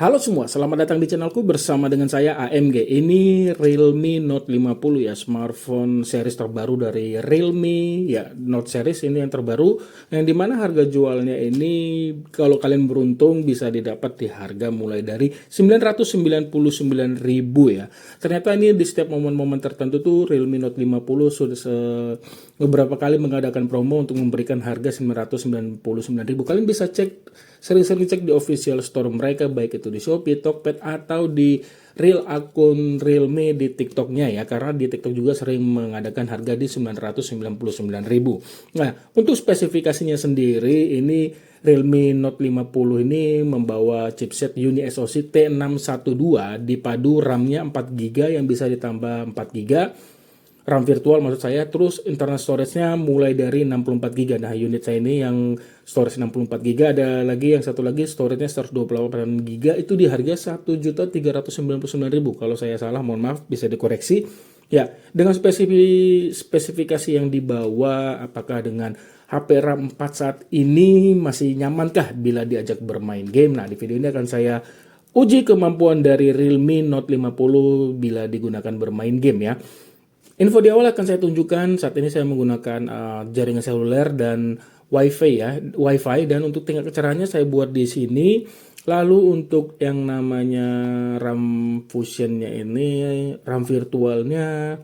Halo semua, selamat datang di channelku bersama dengan saya AMG. Ini Realme Note 50 ya, smartphone series terbaru dari Realme ya, Note series ini yang terbaru, yang dimana harga jualnya ini kalau kalian beruntung bisa didapat di harga mulai dari 999.000 ya. Ternyata ini di setiap momen-momen tertentu tuh Realme Note 50 sudah beberapa kali mengadakan promo untuk memberikan harga 999.000. Kalian bisa cek, sering-sering cek di official store mereka, baik itu di Shopee, Tokped, atau di real akun Realme di TikToknya ya, karena di TikTok juga sering mengadakan harga di 999.000. Nah, untuk spesifikasinya sendiri, ini Realme Note 50 ini membawa chipset Uni SoC T612 dipadu RAM-nya 4GB yang bisa ditambah 4GB RAM virtual maksud saya. Terus internal storage-nya mulai dari 64GB. Nah, unit saya ini yang storage 64GB, ada lagi yang satu lagi storage-nya 128GB, itu di harga 1.399.000. Kalau saya salah mohon maaf, bisa dikoreksi. Ya, dengan spesifikasi yang dibawa, apakah dengan HP RAM 4 saat ini masih nyamankah bila diajak bermain game? Nah, di video ini akan saya uji kemampuan dari Realme Note 50 bila digunakan bermain game ya. Info di awal akan saya tunjukkan. Saat ini saya menggunakan jaringan seluler dan WiFi dan untuk tingkat kecerahannya saya buat di sini. Lalu untuk yang namanya RAM fusionnya ini, RAM virtualnya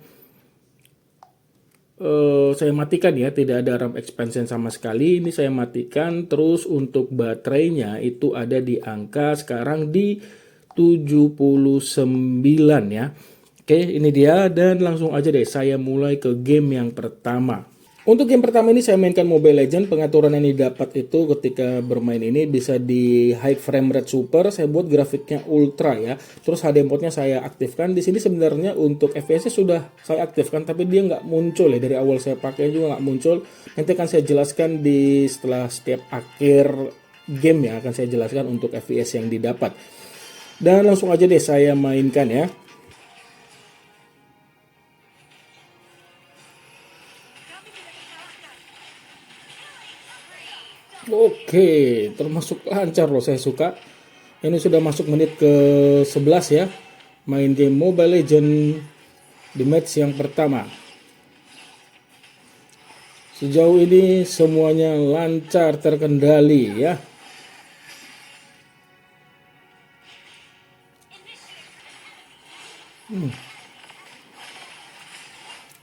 saya matikan ya, tidak ada RAM expansion sama sekali. Ini saya matikan. Terus untuk baterainya itu ada di angka sekarang di 79 ya. Oke, ini dia, dan langsung aja deh saya mulai ke game yang pertama. Untuk game pertama ini saya mainkan Mobile Legends. Pengaturan yang didapat itu ketika bermain ini bisa di high frame rate super. Saya buat grafiknya ultra ya. Terus HD mode-nya saya aktifkan. Di sini sebenarnya untuk FPS sudah saya aktifkan, tapi dia nggak muncul ya. Dari awal saya pakai juga nggak muncul. Nanti akan saya jelaskan di setelah setiap akhir game ya, akan saya jelaskan untuk FPS yang didapat. Dan langsung aja deh saya mainkan ya. Oke, termasuk lancar loh, saya suka. Ini sudah masuk menit ke 11 ya. Main game Mobile Legends di match yang pertama. Sejauh ini semuanya lancar, terkendali ya.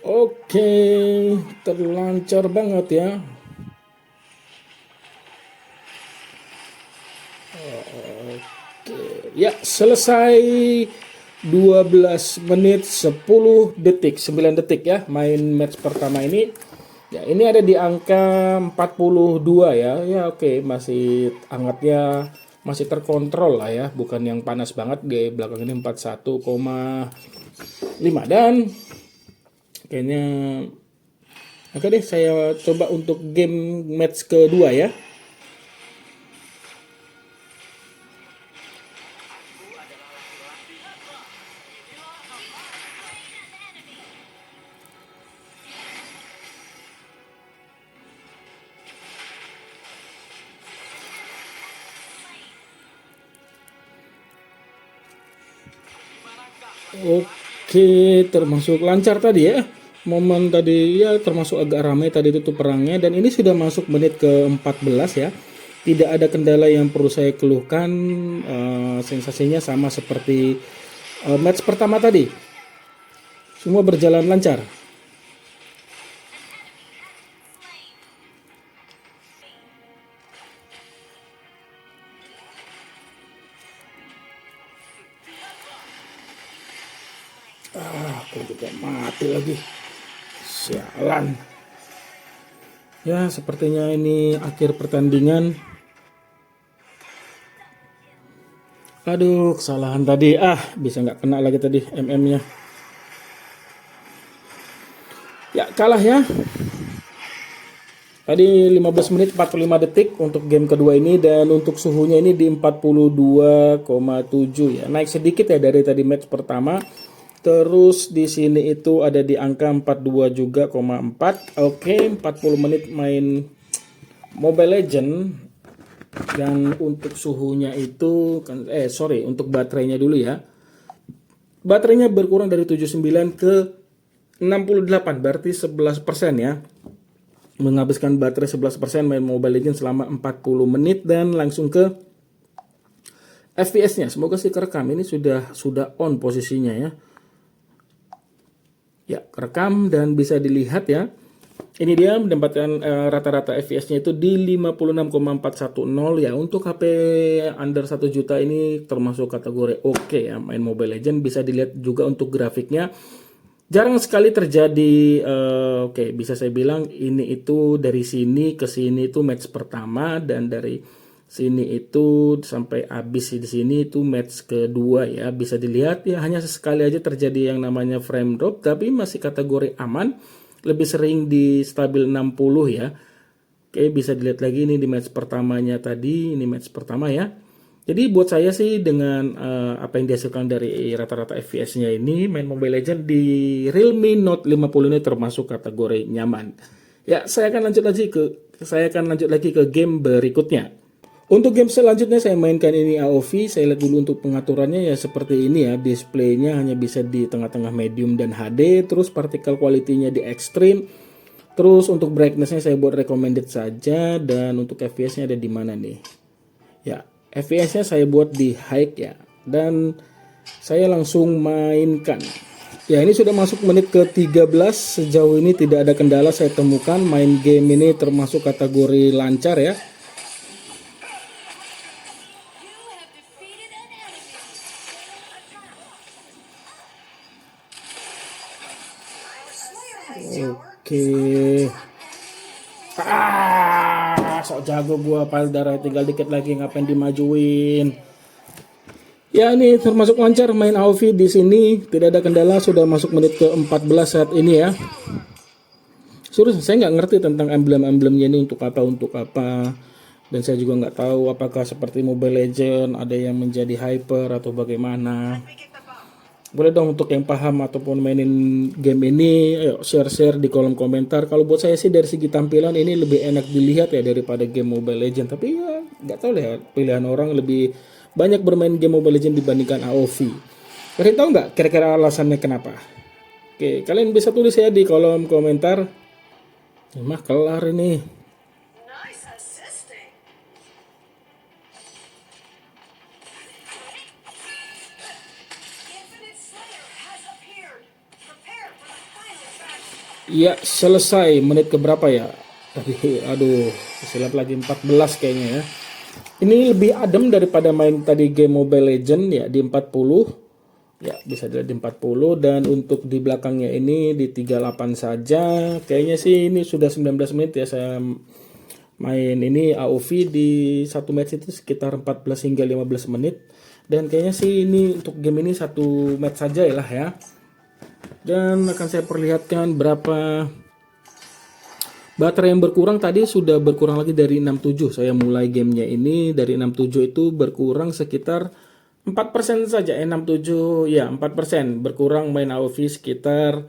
Oke, terlancar banget ya. Ya, selesai 12 menit 10 detik, 9 detik ya main match pertama ini. Ya, ini ada di angka 42 ya. Ya oke, masih hangatnya, masih terkontrol lah ya, bukan yang panas banget. Di belakang ini 41,5 dan kayaknya oke deh, saya coba untuk game match kedua ya. Oke, termasuk lancar tadi ya. Momen tadi ya termasuk agak ramai tadi itu perangnya, dan ini sudah masuk menit ke-14 ya. Tidak ada kendala yang perlu saya keluhkan. Sensasinya sama seperti match pertama tadi. Semua berjalan lancar. Aku juga mati lagi. Sialan. Ya, sepertinya ini akhir pertandingan. Aduh, kesalahan tadi. Bisa nggak kena lagi tadi MM-nya. Ya, kalah ya. Tadi 15 menit 45 detik untuk game kedua ini, dan untuk suhunya ini di 42,7 ya. Naik sedikit ya dari tadi match pertama. Terus di sini itu ada di angka 42 juga, 4. Oke, 40 menit main Mobile Legends. Dan untuk suhunya itu untuk baterainya dulu ya. Baterainya berkurang dari 79 ke 68, berarti 11% ya. Menghabiskan baterai 11% main Mobile Legends selama 40 menit dan langsung ke FPS-nya. Semoga sih kerekam, ini sudah on posisinya ya. Ya, kerekam dan bisa dilihat ya. Ini dia mendapatkan rata-rata FPS-nya itu di 56,410 ya. Untuk HP under 1 juta ini termasuk kategori oke ya main Mobile Legends. Bisa dilihat juga untuk grafiknya. Jarang sekali terjadi bisa saya bilang ini itu dari sini ke sini itu match pertama, dan dari sini itu sampai habis di sini itu match kedua ya. Bisa dilihat ya, hanya sesekali aja terjadi yang namanya frame drop, tapi masih kategori aman. Lebih sering di stabil 60 ya. Oke, bisa dilihat lagi ini di match pertamanya tadi, ini match pertama ya. Jadi buat saya sih dengan apa yang dihasilkan dari rata-rata FPS-nya ini, main Mobile Legends di Realme Note 50 ini termasuk kategori nyaman. Ya, saya akan lanjut lagi ke game berikutnya. Untuk game selanjutnya saya mainkan ini AOV. Saya lihat dulu untuk pengaturannya ya seperti ini ya. Displaynya hanya bisa di tengah-tengah medium dan HD. Terus particle quality-nya di extreme. Terus untuk brightness-nya saya buat recommended saja. Dan untuk FPS-nya ada di mana nih? Ya, FPS-nya saya buat di high ya. Dan saya langsung mainkan. Ya, ini sudah masuk menit ke 13. Sejauh ini tidak ada kendala saya temukan. Main game ini termasuk kategori lancar ya. Oke. Sok jago gua, pal darah tinggal dikit lagi, ngapain dimajuin. Ya, ini termasuk lancar main AOV di sini, tidak ada kendala. Sudah masuk menit ke 14 saat ini ya. Serius, saya nggak ngerti tentang emblem-emblemnya ini untuk apa. Dan saya juga nggak tahu apakah seperti Mobile Legends ada yang menjadi hyper atau bagaimana. Boleh dong untuk yang paham ataupun mainin game ini, ayo share-share di kolom komentar. Kalau buat saya sih dari segi tampilan ini lebih enak dilihat ya daripada game Mobile Legends. Tapi ya nggak tahu lah, pilihan orang lebih banyak bermain game Mobile Legends dibandingkan AOV. Kalian tahu nggak kira-kira alasannya kenapa? Oke, kalian bisa tulis ya di kolom komentar. Mah kelar ini. Iya, selesai. Menit ke berapa ya? Tadi aduh, silap lagi 14 kayaknya ya. Ini lebih adem daripada main tadi game Mobile Legends ya di 40. Ya, bisa dilihat di 40, dan untuk di belakangnya ini di 38 saja. Kayaknya sih ini sudah 19 menit ya saya main ini AOV. Di satu match itu sekitar 14 hingga 15 menit. Dan kayaknya sih ini untuk game ini satu match saja lah ya. Dan akan saya perlihatkan berapa baterai yang berkurang. Tadi sudah berkurang lagi dari 67. Saya mulai gamenya ini dari 67 itu berkurang sekitar 4% saja. 67 ya 4% berkurang main AOV sekitar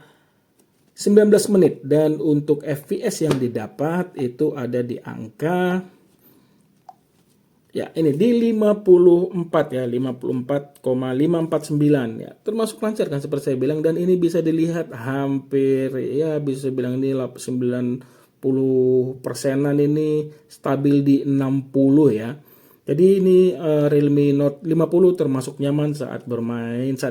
19 menit. Dan untuk FPS yang didapat itu ada di angka ya ini di 54 ya, 54,549 ya. Termasuk lancar kan seperti saya bilang, dan ini bisa dilihat hampir ya bisa bilang ini 90%-an ini stabil di 60 ya. Jadi ini Realme Note 50 termasuk nyaman saat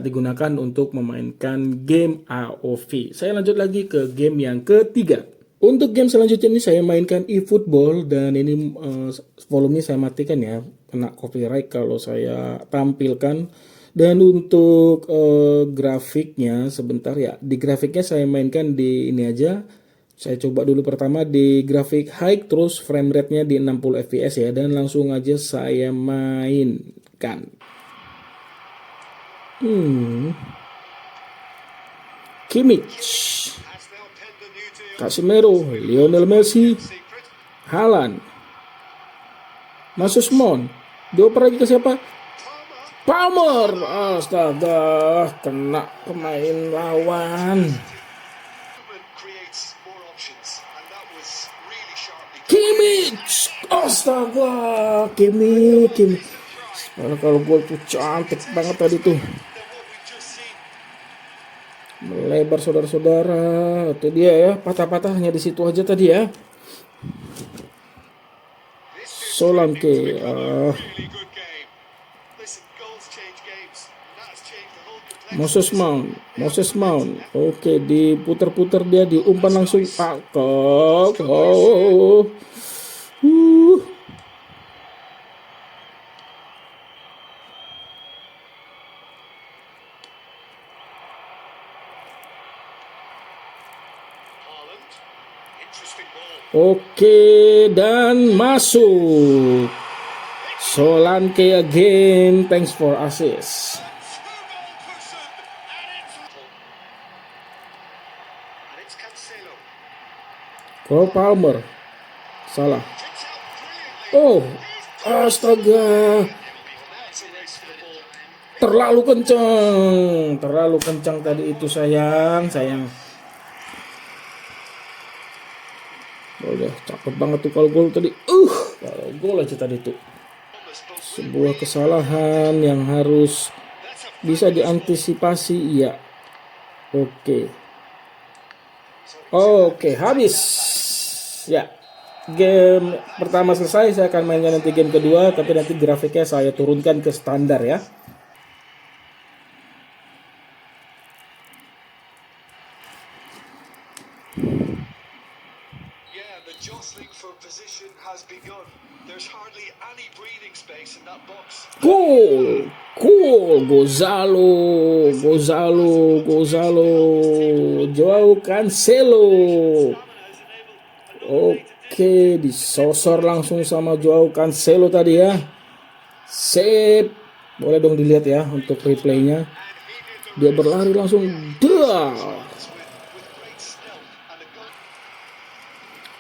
digunakan untuk memainkan game AOV. Saya lanjut lagi ke game yang ketiga. Untuk game selanjutnya ini saya mainkan eFootball, dan ini volumenya saya matikan ya, kena copyright kalau saya tampilkan. Dan untuk grafiknya sebentar ya, di grafiknya saya mainkan di ini aja. Saya coba dulu pertama di grafik high, terus frame rate-nya di 60 fps ya, dan langsung aja saya mainkan. Kimmich, Casemiro, Lionel Messi, Haaland, Masus Mount, dioper lagi ke siapa? Palmer. Astaga, kena pemain lawan. Kimmich, Astaga, Kimi. Kalau gol tuh cantik banget tadi tuh. Melebar saudara-saudara. Itu dia ya, patah-patahnya di situ aja tadi ya. Solanke. Moses Mount. Oke, diputer-puter dia, diumpan langsung. Oh. Oke, dan masuk. Solanke again, thanks for assist. Cole Palmer. Salah. Oh, astaga. Terlalu kencang tadi itu, sayang. Udah cakep banget tuh kalau gol tadi. Kalau gol aja tadi tuh. Sebuah kesalahan yang harus bisa diantisipasi, iya. Oke, habis. Ya. Game pertama selesai, saya akan mainkan nanti game kedua, tapi nanti grafiknya saya turunkan ke standar ya. Cool, Gonzalo, Joao Cancelo. Oke, disosor langsung sama Joao Cancelo tadi ya. Sip. Boleh dong dilihat ya untuk replaynya. Dia berlari langsung.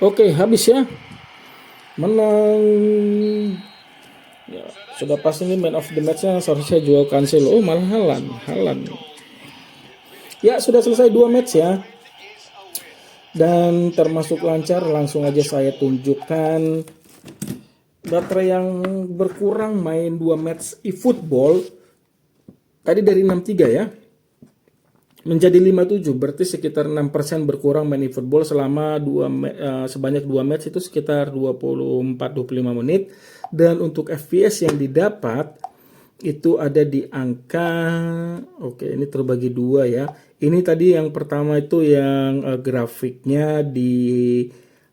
Oke, habis ya. Menang. Ya, sudah pasti ini man of the match-nya seharusnya Joao Cancelo. Oh, malah Haaland. Ya, sudah selesai 2 match ya. Dan termasuk lancar, langsung aja saya tunjukkan baterai yang berkurang main 2 match eFootball. Tadi dari 63 ya. Menjadi 57, berarti sekitar 6% berkurang main eFootball selama sebanyak 2 match itu sekitar 24-25 menit. Dan untuk FPS yang didapat itu ada di angka, oke, ini terbagi 2 ya. Ini tadi yang pertama itu yang grafiknya di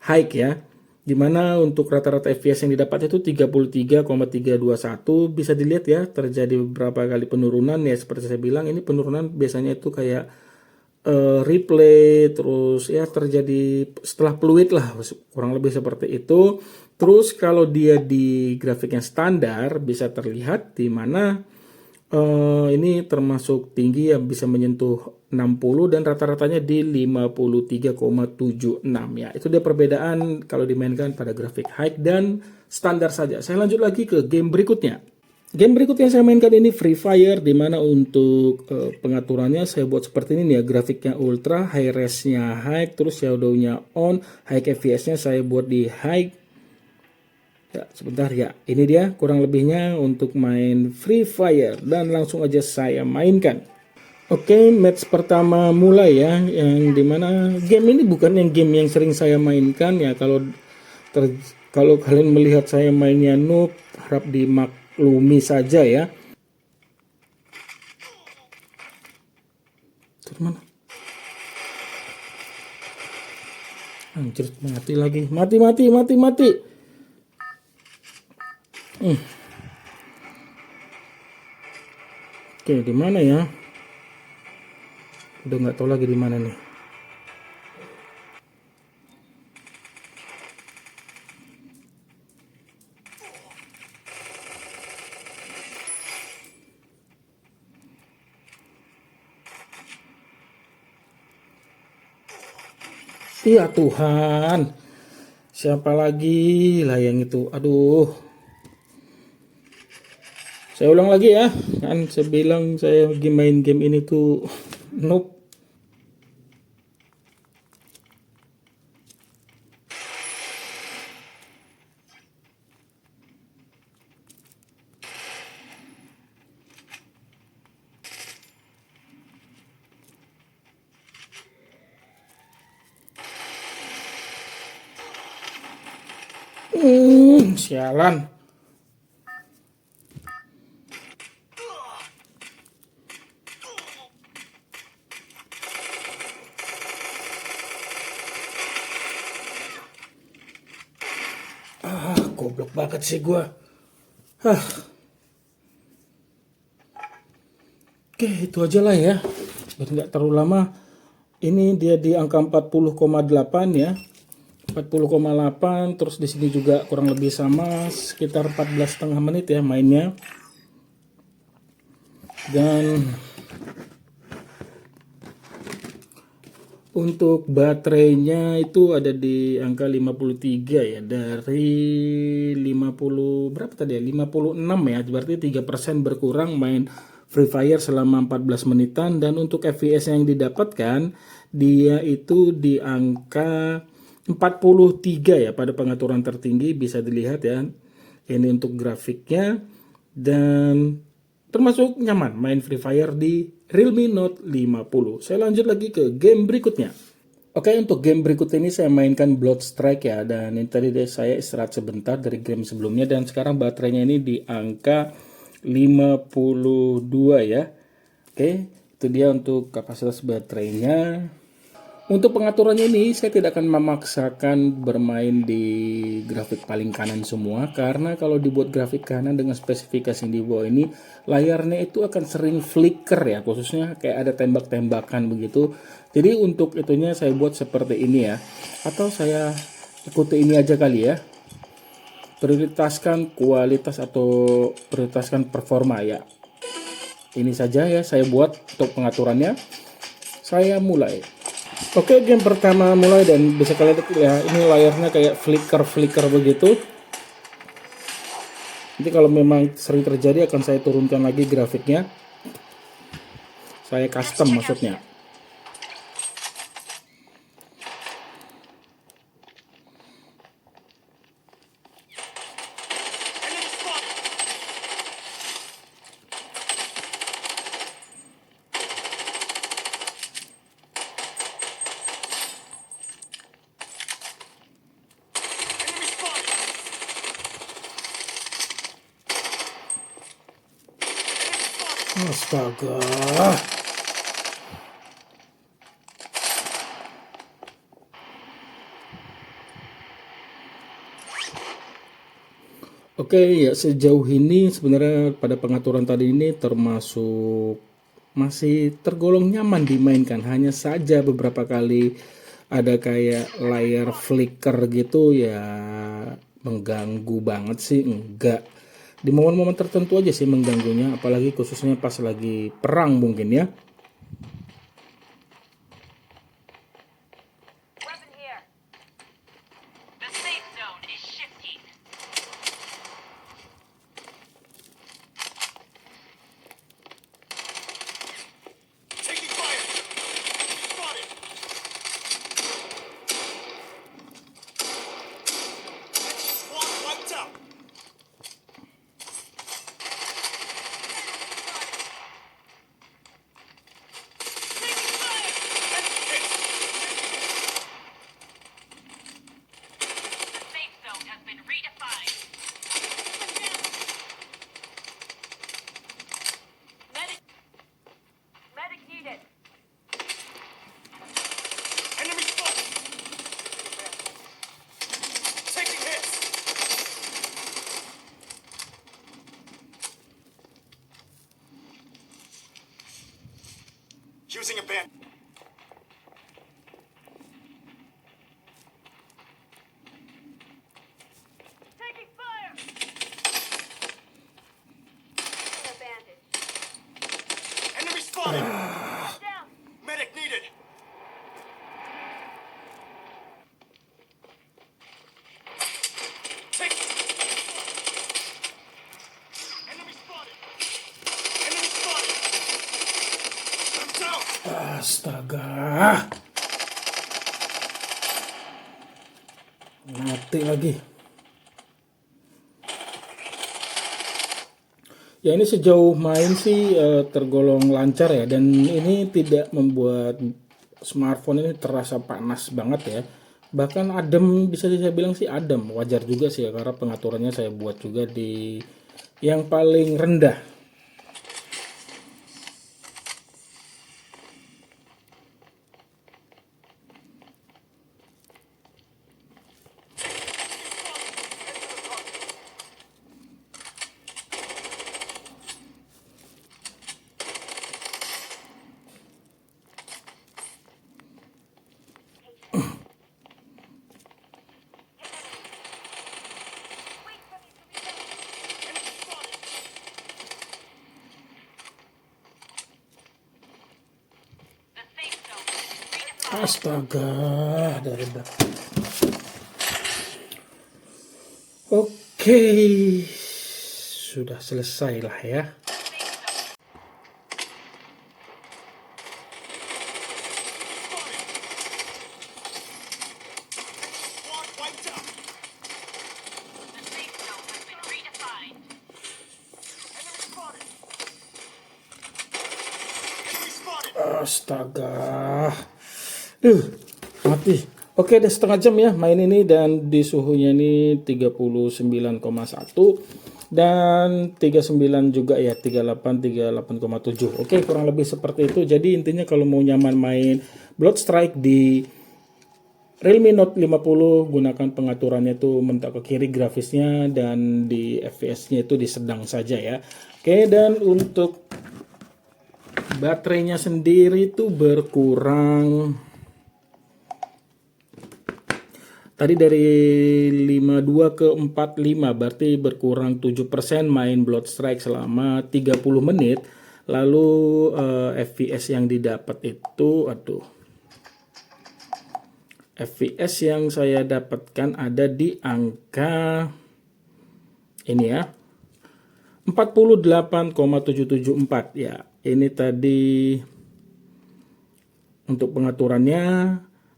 high ya, dimana untuk rata-rata FPS yang didapat itu 33,321. Bisa dilihat ya, terjadi beberapa kali penurunan ya. Seperti saya bilang, ini penurunan biasanya itu kayak replay, terus ya terjadi setelah fluid lah, kurang lebih seperti itu. Terus kalau dia di grafik yang standar bisa terlihat di mana ini termasuk tinggi yang bisa menyentuh 60 dan rata-ratanya di 53,76 ya. Itu dia perbedaan kalau dimainkan pada grafik high dan standar saja. Saya lanjut lagi ke game berikutnya. Game berikutnya saya mainkan ini Free Fire, dimana untuk pengaturannya saya buat seperti ini nih ya. Grafiknya ultra, high res-nya high, terus shadow-nya on, high FPS-nya saya buat di high. Ya, sebentar ya. Ini dia kurang lebihnya untuk main Free Fire dan langsung aja saya mainkan. Oke, match pertama mulai ya, yang dimana game ini bukan game yang sering saya mainkan ya. Kalau kalian melihat saya mainnya noob, harap dimaklumi saja ya. Terus mana? Anjir, mati lagi. Mati. Oke, di mana ya? Udah nggak tahu lagi di mana nih. Iya Tuhan. Siapa lagi lah yang itu? Aduh. Saya ulang lagi ya. Kan saya bilang saya lagi main game ini tuh noob. Sialan. Goblok banget sih gua. Oke, itu aja lah ya. Biar nggak terlalu lama. Ini dia di angka 40,8 ya. 40,8, terus di sini juga kurang lebih sama, sekitar 14,5 menit ya mainnya. Dan untuk baterainya itu ada di angka 53 ya, dari 50 berapa tadi ya, 56 ya, berarti 3% berkurang main Free Fire selama 14 menitan. Dan untuk FPS yang didapatkan dia itu di angka 43 ya pada pengaturan tertinggi, bisa dilihat ya. Ini untuk grafiknya, dan termasuk nyaman main Free Fire di Realme Note 50. Saya lanjut lagi ke game berikutnya. Oke, untuk game berikut ini saya mainkan Bloodstrike ya, dan ini tadi saya istirahat sebentar dari game sebelumnya, dan sekarang baterainya ini di angka 52 ya. Oke, itu dia untuk kapasitas baterainya. Untuk pengaturannya ini saya tidak akan memaksakan bermain di grafik paling kanan semua, karena kalau dibuat grafik kanan dengan spesifikasi yang di bawah ini, layarnya itu akan sering flicker ya, khususnya kayak ada tembak-tembakan begitu. Jadi untuk itunya saya buat seperti ini ya, atau saya ikuti ini aja kali ya, prioritaskan kualitas atau prioritaskan performa ya. Ini saja ya saya buat untuk pengaturannya. Saya mulai. Oke, game pertama mulai, dan bisa kalian lihat ya, ini layarnya kayak flicker begitu. Nanti kalau memang sering terjadi akan saya turunkan lagi grafiknya. Saya custom maksudnya. Astaga. Oke ya, sejauh ini sebenarnya pada pengaturan tadi ini termasuk masih tergolong nyaman dimainkan. Hanya saja beberapa kali ada kayak layar flicker gitu ya, mengganggu banget sih, enggak. Di momen-momen tertentu aja sih mengganggunya, apalagi khususnya pas lagi perang mungkin ya. Using a band. Taking fire. A bandage. Enemy spotted. Down. Medic needed. Take. Enemy spotted. Enemy spotted. I'm down. Astaga. Mati lagi. Ya, ini sejauh main sih tergolong lancar ya, dan ini tidak membuat smartphone ini terasa panas banget ya. Bahkan adem, bisa saya bilang sih adem. Wajar juga sih ya, karena pengaturannya saya buat juga di yang paling rendah. The safe zone redefined. Astaga, dari belakang. Oke, sudah selesai lah ya. Squad wiped out. The safe zone has been redefined. Enemy spotted. Enemy spotted. Astaga. Mati. Oke, udah setengah jam ya main ini dan di suhunya ini 39,1 dan 39 juga ya, 38,7. Oke, kurang lebih seperti itu. Jadi intinya kalau mau nyaman main Blood Strike di Realme Note 50, gunakan pengaturannya itu mentok ke kiri grafisnya, dan di FPS-nya itu di sedang saja ya. Oke, dan untuk baterainya sendiri itu berkurang. Tadi dari 52 ke 45, berarti berkurang 7% main Blood Strike selama 30 menit. Lalu FPS yang didapat itu, FPS yang saya dapatkan ada di angka ini ya, 48,774 ya. Ini tadi untuk pengaturannya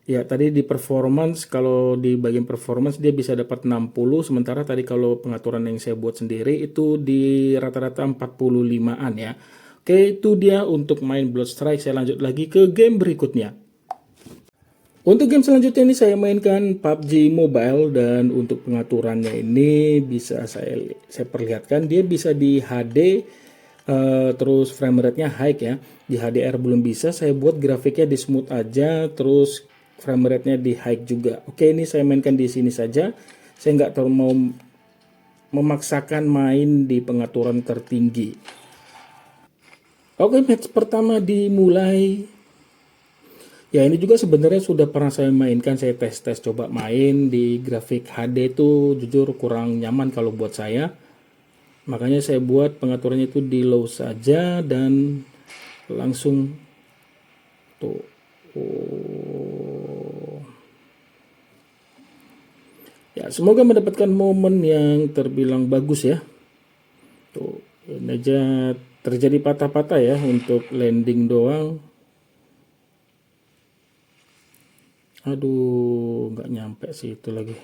ya, tadi di performance, kalau di bagian performance dia bisa dapat 60, sementara tadi kalau pengaturan yang saya buat sendiri itu di rata-rata 45-an ya. Oke, itu dia untuk main Blood Strike. Saya lanjut lagi ke game berikutnya. Untuk game selanjutnya ini saya mainkan PUBG Mobile, dan untuk pengaturannya ini bisa saya perlihatkan, dia bisa di HD, terus frame rate-nya high ya. Di HDR belum bisa, saya buat grafiknya di smooth aja, terus frame rate-nya di high juga. Oke, ini saya mainkan di sini saja. Saya nggak terlalu mau memaksakan main di pengaturan tertinggi. Oke, match pertama dimulai. Ya, ini juga sebenarnya sudah pernah saya mainkan, saya tes-tes coba main di grafik HD itu jujur kurang nyaman kalau buat saya. Makanya saya buat pengaturannya itu di low saja dan langsung tuh. Ya, semoga mendapatkan momen yang terbilang bagus ya. Tuh, ini aja terjadi patah-patah ya untuk landing doang. Aduh, nggak nyampe sih itu lagi.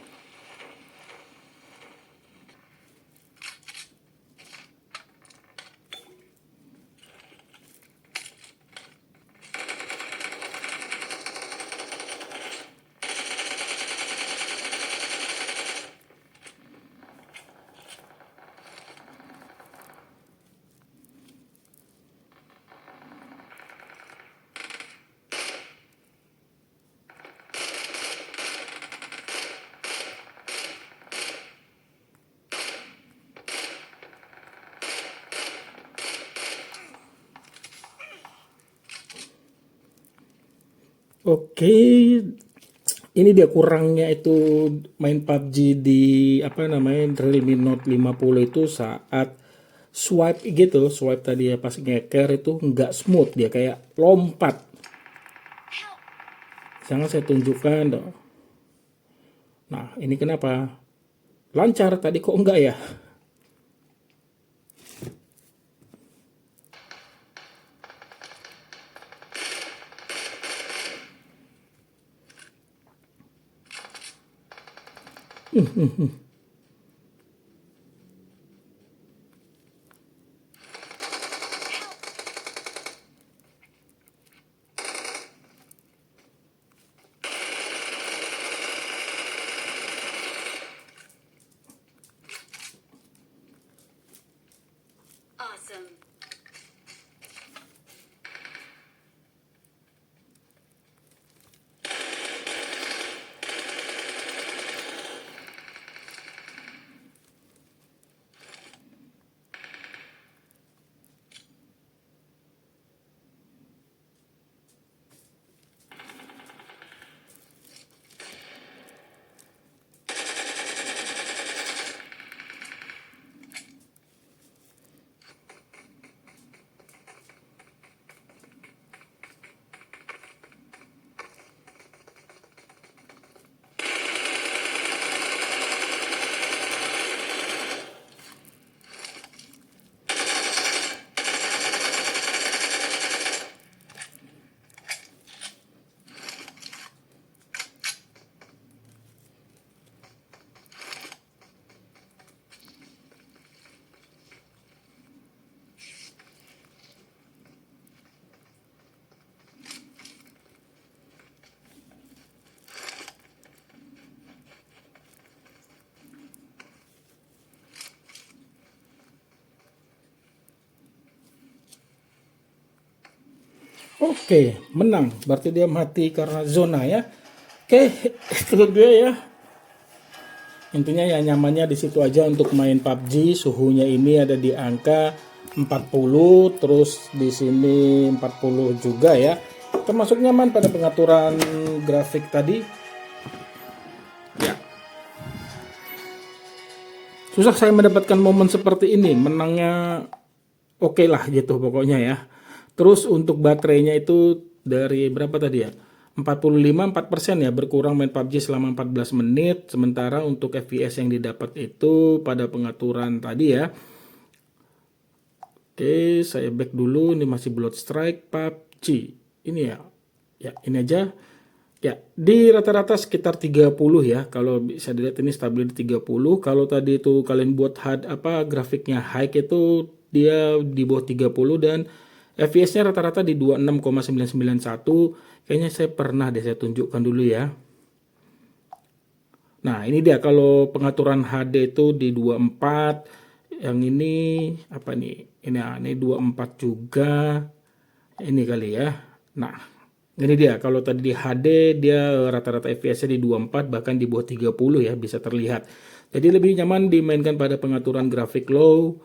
Oke, ini dia kurangnya itu main PUBG di apa namanya Realme Note 50 itu saat swipe gitu, swipe tadi ya pas ngeker itu nggak smooth, dia kayak lompat. Jangan saya tunjukkan dong. Nah, ini kenapa? Lancar tadi kok enggak ya? Oke, menang. Berarti dia mati karena zona ya. Oke, itu dia ya. Intinya ya nyamannya di situ aja untuk main PUBG. Suhunya ini ada di angka 40, terus di sini 40 juga ya. Termasuk nyaman pada pengaturan grafik tadi. Ya, susah saya mendapatkan momen seperti ini. Menangnya oke lah gitu pokoknya ya. Terus untuk baterainya itu dari berapa tadi ya? 45-4% ya, berkurang main PUBG selama 14 menit. Sementara untuk FPS yang didapat itu pada pengaturan tadi ya. Oke, saya back dulu. Ini masih Blood Strike PUBG. Ini ya. Ya, ini aja. Ya, di rata-rata sekitar 30 ya. Kalau bisa dilihat ini stabil di 30. Kalau tadi itu kalian buat grafiknya high itu dia di bawah 30 dan FPS-nya rata-rata di 26,991. Kayaknya saya pernah deh saya tunjukkan dulu ya. Nah, ini dia kalau pengaturan HD itu di 24. Yang ini apa nih? Ini 24 juga. Ini kali ya. Nah, ini dia kalau tadi di HD dia rata-rata FPS-nya di 24 bahkan di bawah 30 ya bisa terlihat. Jadi lebih nyaman dimainkan pada pengaturan grafik low.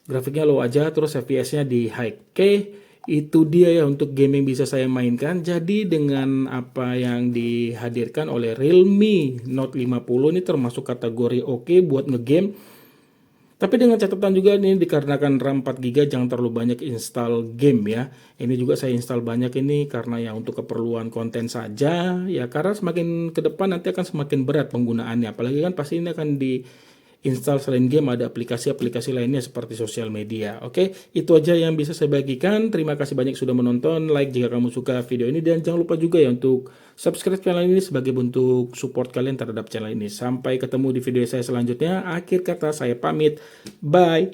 Grafiknya low aja terus FPS-nya di high. Oke, itu dia ya untuk game yang bisa saya mainkan. Jadi dengan apa yang dihadirkan oleh Realme Note 50 ini termasuk kategori oke buat ngegame. Tapi dengan catatan juga ini dikarenakan RAM 4 GB jangan terlalu banyak install game ya. Ini juga saya install banyak ini karena ya untuk keperluan konten saja ya, karena semakin ke depan nanti akan semakin berat penggunaannya. Apalagi kan pasti ini akan diinstal selain game ada aplikasi-aplikasi lainnya seperti sosial media. Oke, itu aja yang bisa saya bagikan. Terima kasih banyak sudah menonton. Like jika kamu suka video ini dan jangan lupa juga ya untuk subscribe channel ini sebagai bentuk support kalian terhadap channel ini. Sampai ketemu di video saya selanjutnya. Akhir kata saya pamit. Bye.